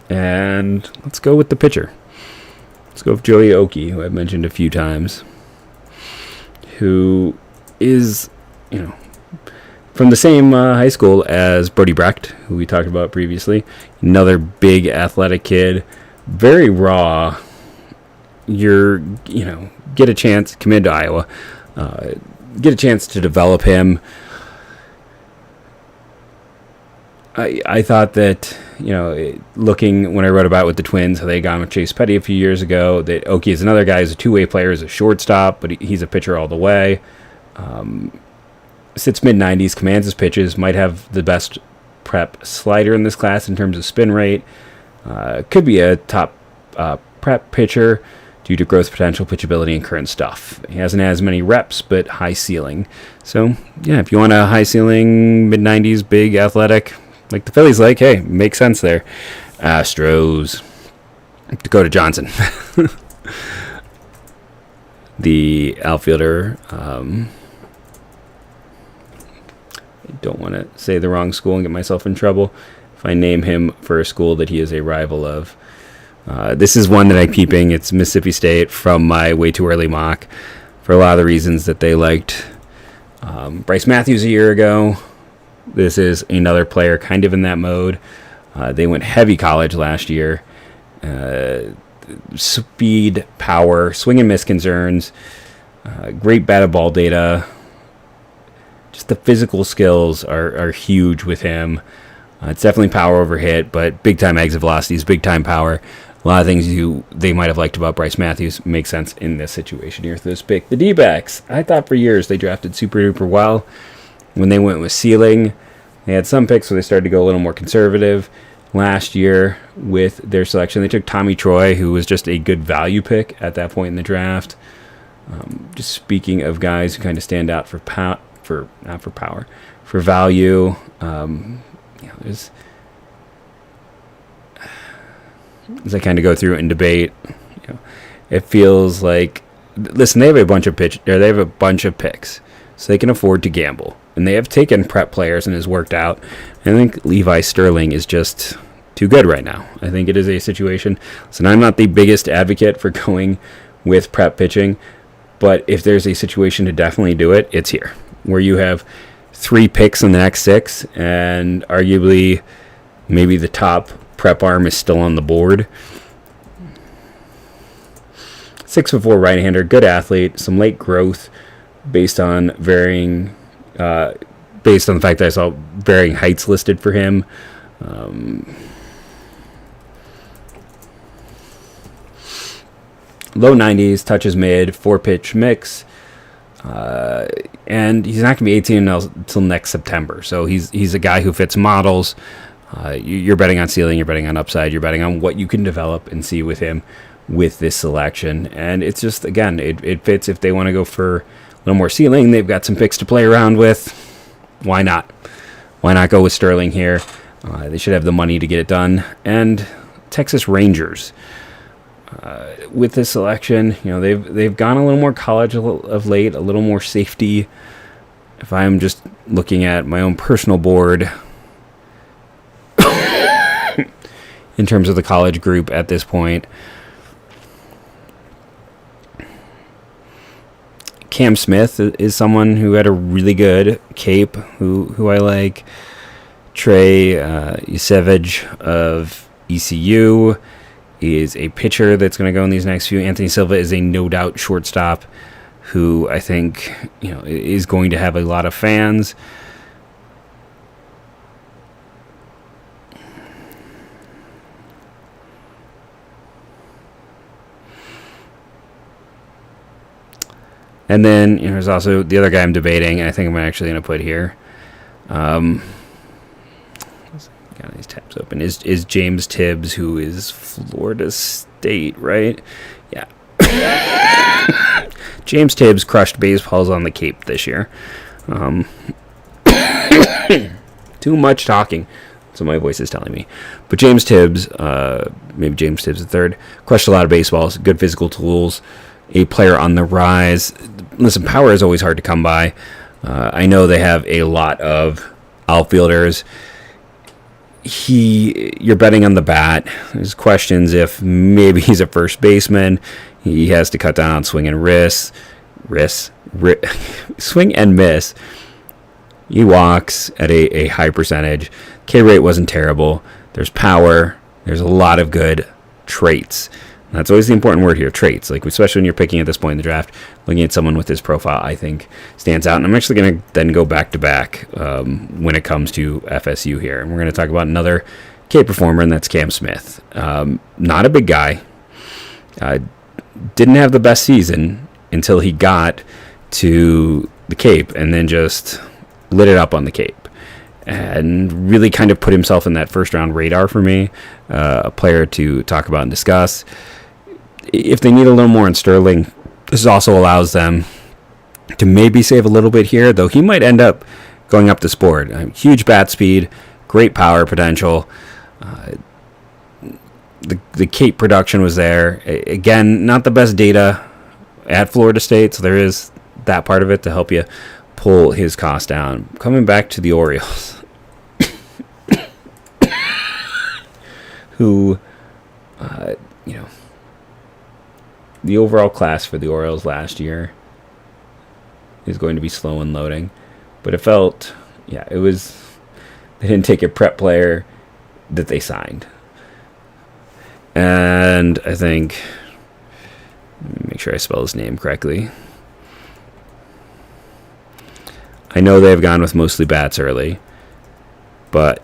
And let's go with the pitcher. Let's go with Joey Oki, who I've mentioned a few times, who is, from the same high school as Brody Brecht, who we talked about previously. Another big athletic kid, very raw. Get a chance, come into Iowa, get a chance to develop him. I thought that, looking when I wrote about with the Twins, how they got him with Chase Petty a few years ago, that Oki is another guy who's a two-way player, is a shortstop, but he's a pitcher all the way. Sits mid-90s, commands his pitches, might have the best prep slider in this class in terms of spin rate. Could be a top prep pitcher due to growth potential, pitchability, and current stuff. He hasn't had as many reps, but high ceiling. So, yeah, if you want a high ceiling, mid-90s, big, athletic, like the Phillies like, hey, makes sense there. Astros. Dakota Johnson. The outfielder. I don't want to say the wrong school and get myself in trouble if I name him for a school that he is a rival of. This is one that I'm keeping. It's Mississippi State from my way too early mock for a lot of the reasons that they liked Bryce Matthews a year ago. This is another player kind of in that mode. They went heavy college last year. Speed, power, swing and miss concerns, great batted ball data. Just the physical skills are huge with him. It's definitely power over hit, but big-time exit velocities, big-time power. A lot of things they might have liked about Bryce Matthews make sense in this situation here with this pick. The D-backs, I thought for years they drafted super-duper well. When they went with ceiling, they had some picks where they started to go a little more conservative. Last year with their selection, they took Tommy Troy, who was just a good value pick at that point in the draft. Just speaking of guys who kind of stand out for value. As I kind of go through and debate, it feels like, listen, they have a bunch of picks, so they can afford to gamble, and they have taken prep players and has worked out. I think Levi Sterling is just too good right now. I think it is a situation. So I'm not the biggest advocate for going with prep pitching, but if there's a situation to definitely do it, it's here, where you have 3 picks in the next 6, and arguably maybe the top prep arm is still on the board. 6'4" right-hander, good athlete, some late growth based on the fact that I saw varying heights listed for him. Low 90s, touches mid, 4-pitch mix. And he's not going to be 18 until next September. So he's a guy who fits models. You're betting on ceiling, you're betting on upside, you're betting on what you can develop and see with him with this selection. And it's just, again, it fits. If they want to go for a little more ceiling, they've got some picks to play around with. Why not? Why not go with Sterling here? They should have the money to get it done. And Texas Rangers. With this selection, they've gone a little more college of late, a little more safety. If I'm just looking at my own personal board in terms of the college group at this point, Cam Smith is someone who had a really good cape, who I like. Trey Yusevich of ECU is a pitcher that's going to go in these next few. Anthony Silva is a no-doubt shortstop who I think is going to have a lot of fans. And then there's also the other guy I'm debating, and I think I'm actually going to put here. Got these tabs open. Is James Tibbs, who is Florida State, right? Yeah. James Tibbs crushed baseballs on the Cape this year. Too much talking. That's what my voice is telling me. But James Tibbs, maybe James Tibbs III, crushed a lot of baseballs, good physical tools, a player on the rise. Listen, power is always hard to come by. I know they have a lot of outfielders. You're betting on the bat. There's questions if maybe he's a first baseman. He has to cut down on swing and swing and miss. He walks at a high percentage. K rate wasn't terrible. There's power. There's a lot of good traits. That's always the important word here, traits. Like, especially when you're picking at this point in the draft, looking at someone with this profile, I think stands out. And I'm actually going to then go back to back when it comes to FSU here. And we're going to talk about another K performer, and that's Cam Smith. Not a big guy. Didn't have the best season until he got to the Cape and then just lit it up on the Cape. And really kind of put himself in that first round radar for me, a player to talk about and discuss. If they need a little more in Sterling, this also allows them to maybe save a little bit here, though he might end up going up this board. Huge bat speed, great power potential. The Cape production was there. Again, not the best data at Florida State, so there is that part of it to help you pull his cost down. Coming back to the Orioles, who, the overall class for the Orioles last year is going to be slow and loading, but it felt, they didn't take a prep player that they signed. And I think, let me make sure I spell his name correctly. I know they've gone with mostly bats early, but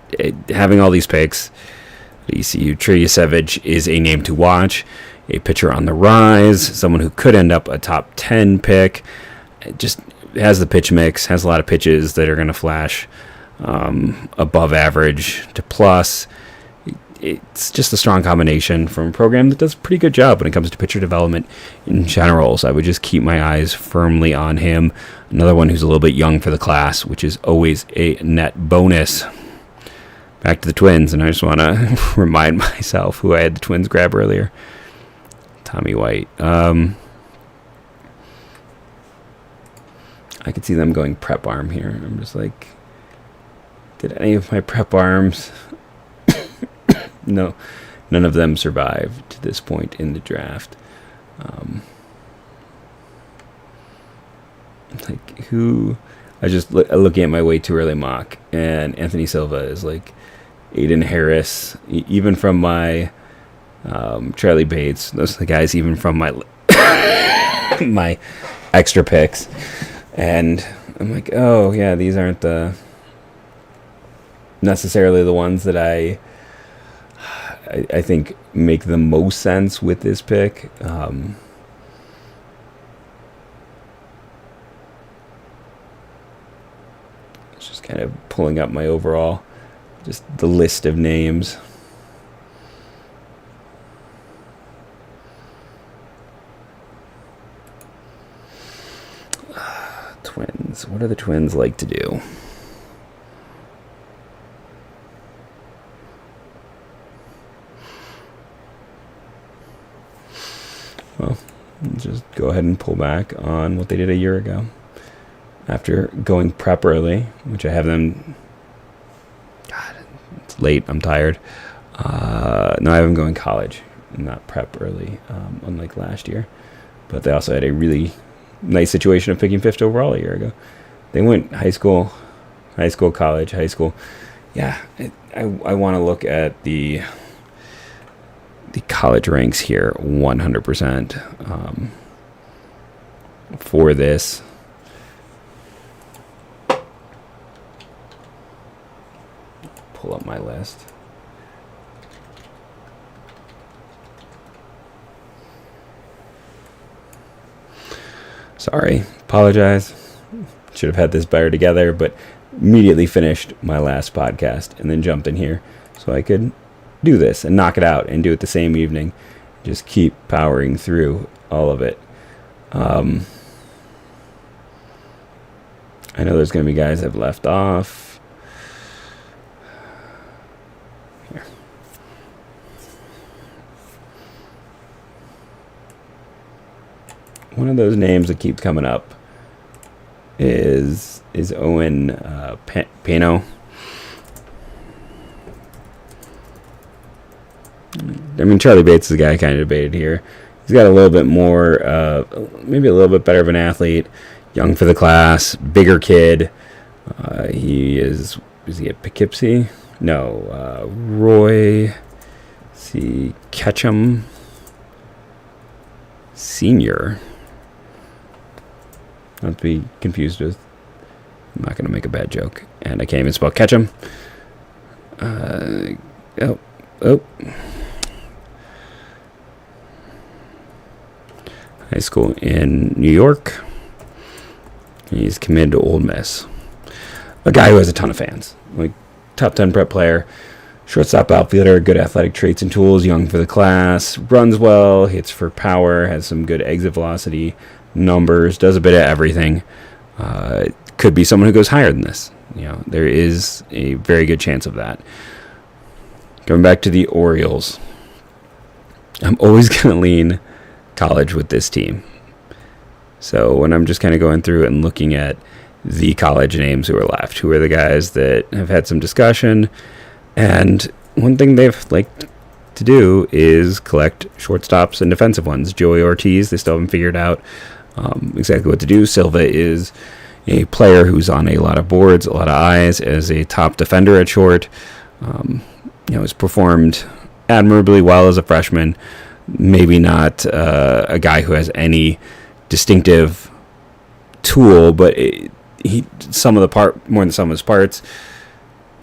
having all these picks, ECU Trey Yusevich is a name to watch, a pitcher on the rise, someone who could end up a top 10 pick. It just has the pitch mix, has a lot of pitches that are going to flash above average to plus. It's just a strong combination from a program that does a pretty good job when it comes to pitcher development in general. So I would just keep my eyes firmly on him. Another one who's a little bit young for the class, which is always a net bonus. Back to the Twins, and I just want to remind myself who I had the Twins grab earlier. Tommy White. I could see them going prep arm here. I'm just like, did any of my prep arms... No, none of them survived to this point in the draft. Who? I was just looking at my way too early mock, and Anthony Silva is like Aiden Harris, even from my Charlie Bates. Those are the guys even from my my extra picks, and I'm like, oh yeah, these aren't the necessarily the ones that I think make the most sense with this pick. Just kind of pulling up my overall, just the list of names. Twins. What do the Twins like to do? Well, just go ahead and pull back on what they did a year ago. After going prep early, which I have them... God, it's late. I'm tired. No, I have them going college, not prep early, unlike last year. But they also had a really nice situation of picking 5th overall a year ago. They went high school, college, high school. Yeah, I want to look at the college ranks here 100% for this. Pull up my list. Sorry, apologize. Should have had this better together, but immediately finished my last podcast and then jumped in here so I could do this and knock it out and do it the same evening. Just keep powering through all of it. I know there's going to be guys I've left off. Here. One of those names that keeps coming up is Owen Pano. I mean, Charlie Bates is the guy I kind of debated here. He's got a little bit more, maybe a little bit better of an athlete, young for the class, bigger kid. He is he at Poughkeepsie? No, Roy C. Ketchum Senior. Not to be confused with. I'm not going to make a bad joke, and I can't even spell Ketchum. Oh. High school in New York. He's committed to Ole Miss. A guy who has a ton of fans. Like, top 10 prep player, shortstop outfielder, good athletic traits and tools, young for the class, runs well, hits for power, has some good exit velocity numbers, does a bit of everything. Could be someone who goes higher than this. You know, there is a very good chance of that. Going back to the Orioles, I'm always going to lean college with this team. So when I'm just kind of going through and looking at the college names who are left, who are the guys that have had some discussion, and one thing they've liked to do is collect shortstops and defensive ones. Joey Ortiz, they still haven't figured out exactly what to do. Silva is a player who's on a lot of boards, a lot of eyes as a top defender at short. Has performed admirably well as a freshman. Maybe not a guy who has any distinctive tool, but he more than some of his parts.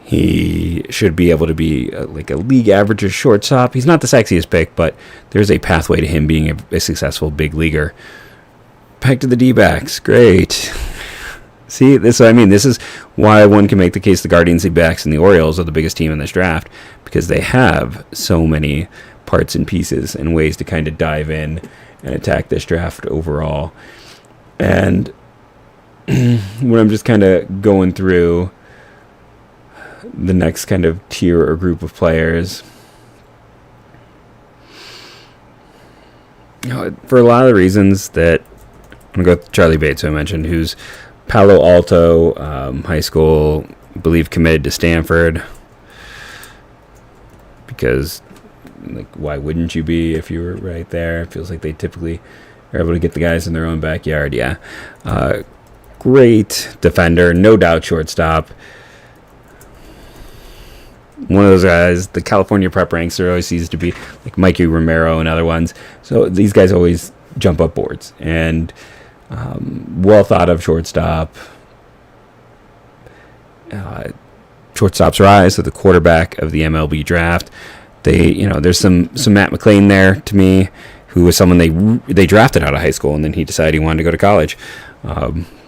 He should be able to be like a league average or shortstop. He's not the sexiest pick, but there's a pathway to him being a successful big leaguer. Back to the D-backs. Great. See, this is why one can make the case the Guardians, D-backs, and the Orioles are the biggest team in this draft, because they have so many parts and pieces and ways to kind of dive in and attack this draft overall. And when I'm just kind of going through the next kind of tier or group of players, for a lot of the reasons that I'm going to go with Charlie Bates, who I mentioned, who's Palo Alto high school, I believe committed to Stanford, because why wouldn't you be if you were right there? It feels like they typically are able to get the guys in their own backyard. Yeah. Great defender, no doubt shortstop. One of those guys, the California prep ranks, there always seems to be like Mikey Romero and other ones. So these guys always jump up boards. And well thought of shortstop. shortstops rise to the quarterback of the MLB draft. There's some Matt McLean there to me, who was someone they drafted out of high school, and then he decided he wanted to go to college,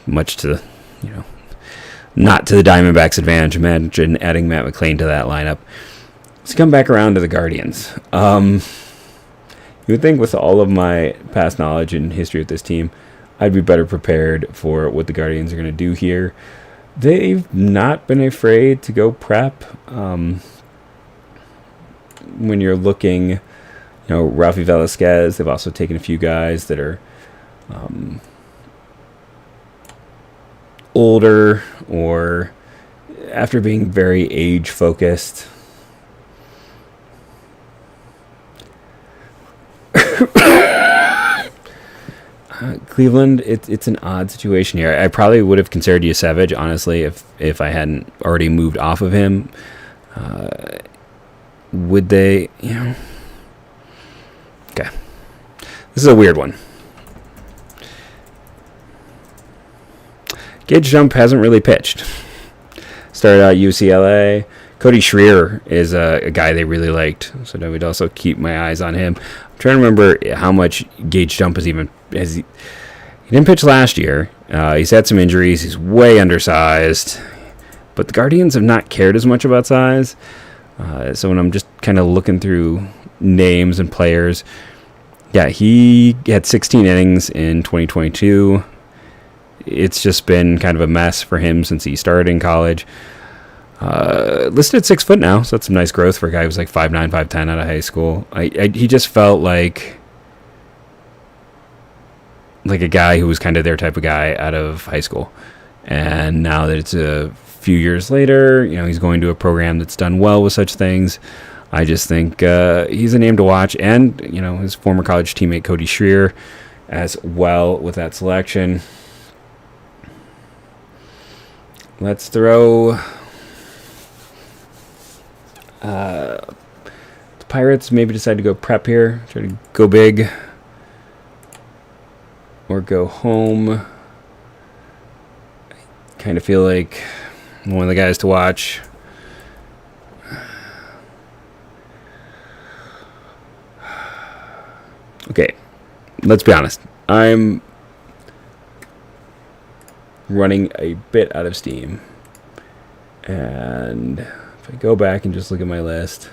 much to not to the Diamondbacks' advantage. Imagine adding Matt McLean to that lineup. Let's come back around to the Guardians. You would think with all of my past knowledge and history with this team, I'd be better prepared for what the Guardians are going to do here. They've not been afraid to go prep. When you're looking, Rafi Velasquez, they've also taken a few guys that are older or after being very age-focused. Cleveland, it's an odd situation here. I probably would have considered Yusevich, honestly, if I hadn't already moved off of him. Would they, Okay. This is a weird one. Gage Jump hasn't really pitched. Started out UCLA. Cody Schreier is a guy they really liked, so I would also keep my eyes on him. I'm trying to remember how much Gage Jump he didn't pitch last year. He's had some injuries. He's way undersized, but the Guardians have not cared as much about size. So when I'm just kind of looking through names and players, he had 16 innings in 2022. It's just been kind of a mess for him since he started in college. Listed at 6 foot now, so that's some nice growth for a guy who's like 5'9", 5'10" out of high school. He just felt like a guy who was kind of their type of guy out of high school. And now that it's a few years later, he's going to a program that's done well with such things. I just think he's a name to watch. And, his former college teammate Cody Schreier as well with that selection. Let's throw the Pirates maybe decide to go prep here, try to go big or go home. Kind of feel like one of the guys to watch. Okay, let's be honest. I'm running a bit out of steam. And if I go back and just look at my list,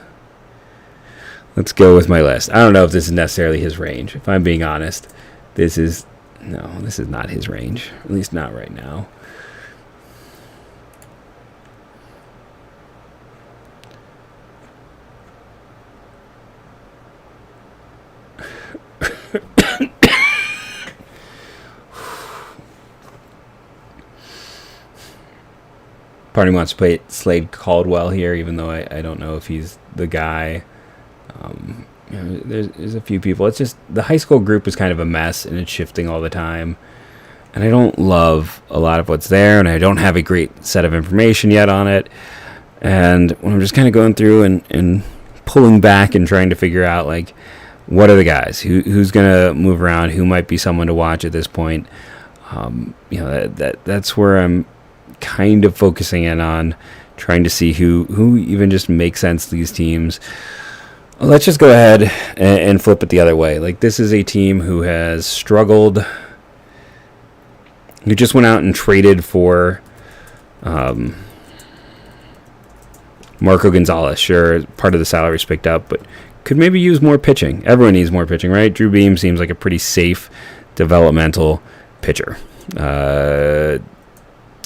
let's go with my list. I don't know if this is necessarily his range. If I'm being honest, this is not his range. At least not right now. Part of me wants to play Slade Caldwell here, even though I don't know if he's the guy. There's a few people. It's just the high school group is kind of a mess, and it's shifting all the time. And I don't love a lot of what's there, and I don't have a great set of information yet on it. And when I'm just kind of going through and pulling back and trying to figure out, like, what are the guys? Who's going to move around? Who might be someone to watch at this point? That's where I'm kind of focusing in on, trying to see who even just makes sense to these teams. Let's just go ahead and flip it the other way. Like, this is a team who has struggled, who just went out and traded for Marco Gonzalez. Sure, part of the salary's picked up, but could maybe use more pitching. Everyone needs more pitching, right? Drew Beam seems like a pretty safe developmental pitcher.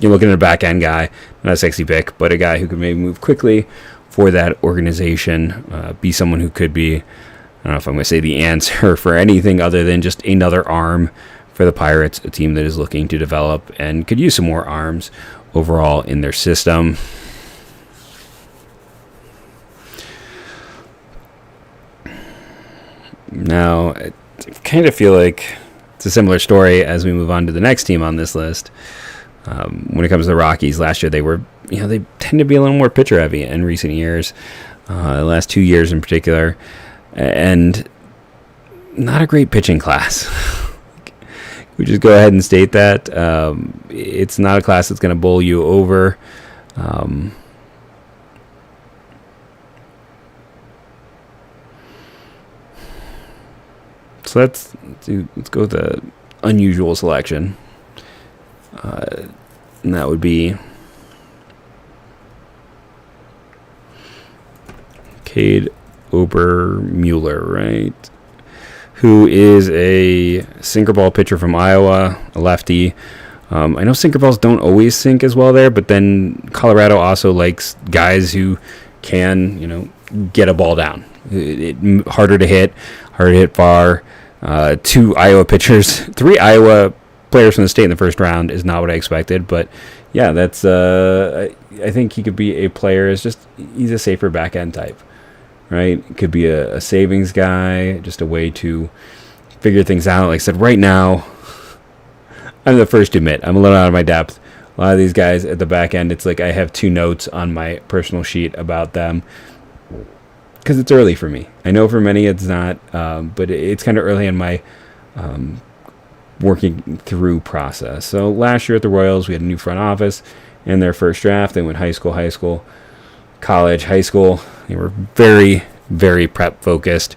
You're looking at a back-end guy, not a sexy pick, but a guy who could maybe move quickly for that organization, be someone who could be, I don't know if I'm going to say the answer for anything other than just another arm for the Pirates, a team that is looking to develop and could use some more arms overall in their system. Now, I kind of feel like it's a similar story as we move on to the next team on this list. When it comes to the Rockies, last year they tend to be a little more pitcher heavy in recent years, the last 2 years in particular, and not a great pitching class. We just go ahead and state that it's not a class that's going to bowl you over. So let's go with the unusual selection. And that would be Cade Obermuller, right? Who is a sinker ball pitcher from Iowa, a lefty. I know sinker balls don't always sink as well there, but then Colorado also likes guys who can, get a ball down. Harder to hit far. 2 Iowa pitchers, 3 Iowa players from the state in the first round is not what I expected, but yeah, that's I think he could be a player. He's a safer back end type, right? Could be a savings guy, just a way to figure things out. Like I said, right now, I'm the first to admit I'm a little out of my depth. A lot of these guys at the back end, it's like I have 2 notes on my personal sheet about them because it's early for me. I know for many it's not, but it's kind of early in my working through process. So last year at the Royals, we had a new front office in their first draft. They went high school, college, high school. They were very, very prep focused.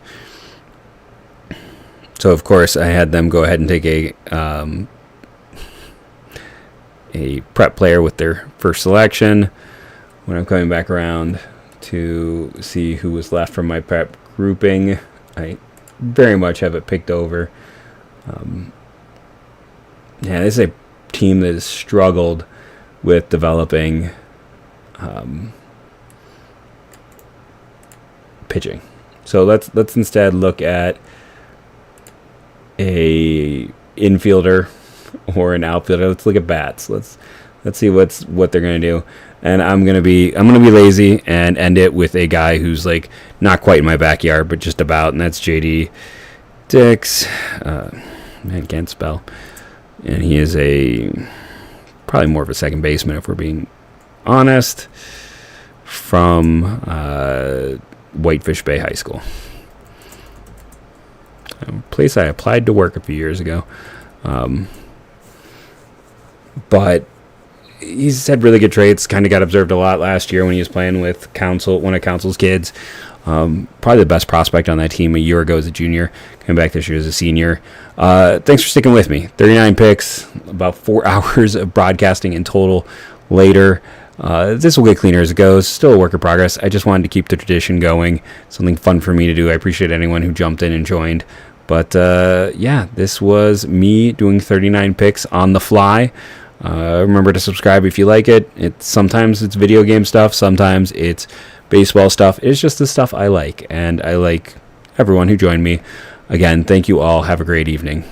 So of course I had them go ahead and take a prep player with their first selection. When I'm coming back around to see who was left from my prep grouping, I very much have it picked over. This is a team that has struggled with developing pitching. So let's instead look at a infielder or an outfielder. Let's look at bats. Let's see what they're gonna do. And I'm gonna be lazy and end it with a guy who's like not quite in my backyard, but just about, and that's JD Dix. Man, can't spell. And he is probably more of a second baseman if we're being honest, from Whitefish Bay High School, a place I applied to work a few years ago. But he's had really good traits. Kind of got observed a lot last year when he was playing with one of Council's kids. Probably the best prospect on that team a year ago as a junior. Coming back this year as a senior. Thanks for sticking with me. 39 picks, about 4 hours of broadcasting in total later. This will get cleaner as it goes. Still a work in progress. I just wanted to keep the tradition going. Something fun for me to do. I appreciate anyone who jumped in and joined. But this was me doing 39 picks on the fly. Remember to subscribe if you like it. Sometimes it's video game stuff. Sometimes it's baseball stuff. It's just the stuff I like. And I like everyone who joined me. Again, thank you all. Have a great evening.